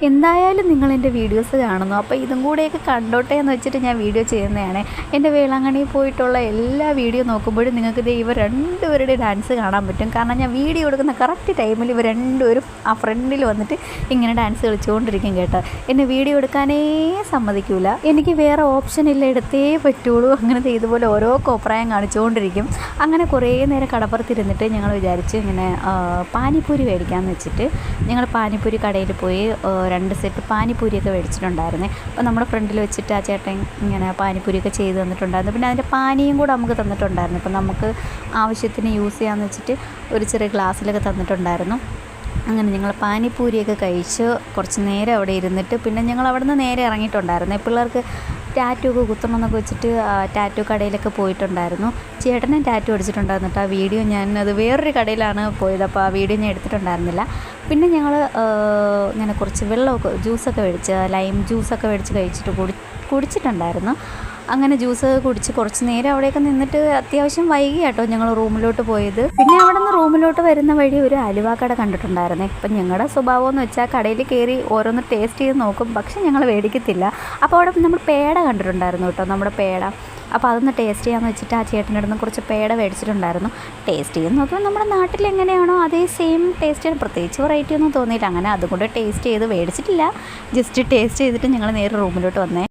എന്തായാലും നിങ്ങളെൻ്റെ വീഡിയോസ് കാണുന്നു, അപ്പോൾ ഇതും കൂടെയൊക്കെ കണ്ടോട്ടെ എന്ന് വെച്ചിട്ട് ഞാൻ വീഡിയോ ചെയ്യുന്നതാണ്. എൻ്റെ വേളാങ്കണ്ണിയിൽ പോയിട്ടുള്ള എല്ലാ വീഡിയോ നോക്കുമ്പോഴും നിങ്ങൾക്ക് ഇവർ രണ്ടുപേരുടെ ഡാൻസ് കാണാൻ പറ്റും. കാരണം ഞാൻ വീഡിയോ എടുക്കുന്ന കറക്റ്റ് ടൈമിൽ ഇവർ രണ്ടുപേരും ആ ഫ്രണ്ടിൽ വന്നിട്ട് ഇങ്ങനെ ഡാൻസ് കളിച്ചുകൊണ്ടിരിക്കും കേട്ടോ. എന്നെ വീഡിയോ എടുക്കാനേ സമ്മതിക്കില്ല. എനിക്ക് വേറെ ഓപ്ഷൻ ഇല്ല, എടുത്തേ പറ്റുള്ളൂ. അങ്ങനത്തെ ഇതുപോലെ ഓരോ കോപ്രായം കാണിച്ചുകൊണ്ടിരിക്കും. അങ്ങനെ കുറേ നേരം കടപ്പുറത്തിരുന്നിട്ട് ഞങ്ങൾ വിചാരിച്ചു ഇങ്ങനെ പാനിപ്പൂരി മേടിക്കാമെന്ന് വെച്ചിട്ട് ഞങ്ങൾ പാനിപ്പൂരി കടയിൽ പോയി 2 സെറ്റ് പാനിപ്പൂരിയൊക്കെ മേടിച്ചിട്ടുണ്ടായിരുന്നേ. അപ്പോൾ നമ്മുടെ ഫ്രണ്ടിൽ വെച്ചിട്ട് ആ ചേട്ടൻ ഇങ്ങനെ പാനിപ്പൂരിയൊക്കെ ചെയ്ത് തന്നിട്ടുണ്ടായിരുന്നു. പിന്നെ അതിൻ്റെ പാനിയും കൂടെ നമുക്ക് തന്നിട്ടുണ്ടായിരുന്നു. അപ്പോൾ നമുക്ക് ആവശ്യത്തിന് യൂസ് ചെയ്യാമെന്ന് വെച്ചിട്ട് ഒരു ചെറിയ ഗ്ലാസ്സിലൊക്കെ തന്നിട്ടുണ്ടായിരുന്നു. അങ്ങനെ ഞങ്ങൾ പാനിപ്പൂരിയൊക്കെ കഴിച്ച് കുറച്ച് നേരം അവിടെ ഇരുന്നിട്ട് പിന്നെ ഞങ്ങൾ അവിടെ നിന്ന് നേരെ ഇറങ്ങിയിട്ടുണ്ടായിരുന്നു. പിള്ളേർക്ക് ടാറ്റു ഒക്കെ കുത്തണമെന്നൊക്കെ വെച്ചിട്ട് ടാറ്റു കടയിലൊക്കെ പോയിട്ടുണ്ടായിരുന്നു. ചേട്ടനും ടാറ്റു അടിച്ചിട്ടുണ്ടായിരുന്നു കേട്ടോ. ആ വീഡിയോ അത് വേറൊരു കടയിലാണ് പോയത്, അപ്പോൾ ആ വീഡിയോ ഞാൻ എടുത്തിട്ടുണ്ടായിരുന്നില്ല. പിന്നെ ഞങ്ങൾ ഇങ്ങനെ കുറച്ച് വെള്ളമൊക്കെ ജ്യൂസൊക്കെ മേടിച്ച് ലൈം ജ്യൂസൊക്കെ മേടിച്ച് കഴിച്ചിട്ട് കുടിച്ചിട്ടുണ്ടായിരുന്നു. അങ്ങനെ ജ്യൂസ് കുടിച്ച് കുറച്ച് നേരം അവിടെയൊക്കെ നിന്നിട്ട് അത്യാവശ്യം വൈകി കേട്ടോ ഞങ്ങൾ റൂമിലോട്ട് പോയത്. പിന്നെ അവിടെ നിന്ന് റൂമിലോട്ട് വരുന്ന വഴി ഒരു അലുവ കട കണ്ടിട്ടുണ്ടായിരുന്നേ. അപ്പം ഞങ്ങളുടെ സ്വഭാവം എന്ന് വെച്ചാൽ കടയിൽ കയറി ഓരോന്ന് ടേസ്റ്റ് ചെയ്ത് നോക്കും, പക്ഷെ ഞങ്ങൾ മേടിക്കത്തില്ല. അപ്പോൾ അവിടെ നമ്മൾ പേട കണ്ടിട്ടുണ്ടായിരുന്നു കേട്ടോ, നമ്മുടെ പേട. അപ്പോൾ അതൊന്ന് ടേസ്റ്റ് ചെയ്യാമെന്ന് വെച്ചിട്ട് ആ ചേട്ടൻ്റെ അടുത്ത് കുറച്ച് പേട മേടിച്ചിട്ടുണ്ടായിരുന്നു. ടേസ്റ്റ് ചെയ്ത് നോക്കുമ്പോൾ നമ്മുടെ നാട്ടിൽ എങ്ങനെയാണോ അതേ സെയിം ടേസ്റ്റാണ്, പ്രത്യേകിച്ച് വെറൈറ്റി ഒന്നും തോന്നിയില്ല. അങ്ങനെ അതുകൊണ്ട് ടേസ്റ്റ് ചെയ്ത് മേടിച്ചിട്ടില്ല, ജസ്റ്റ് ടേസ്റ്റ് ചെയ്തിട്ട് ഞങ്ങൾ നേരെ റൂമിലോട്ട് വന്നേ.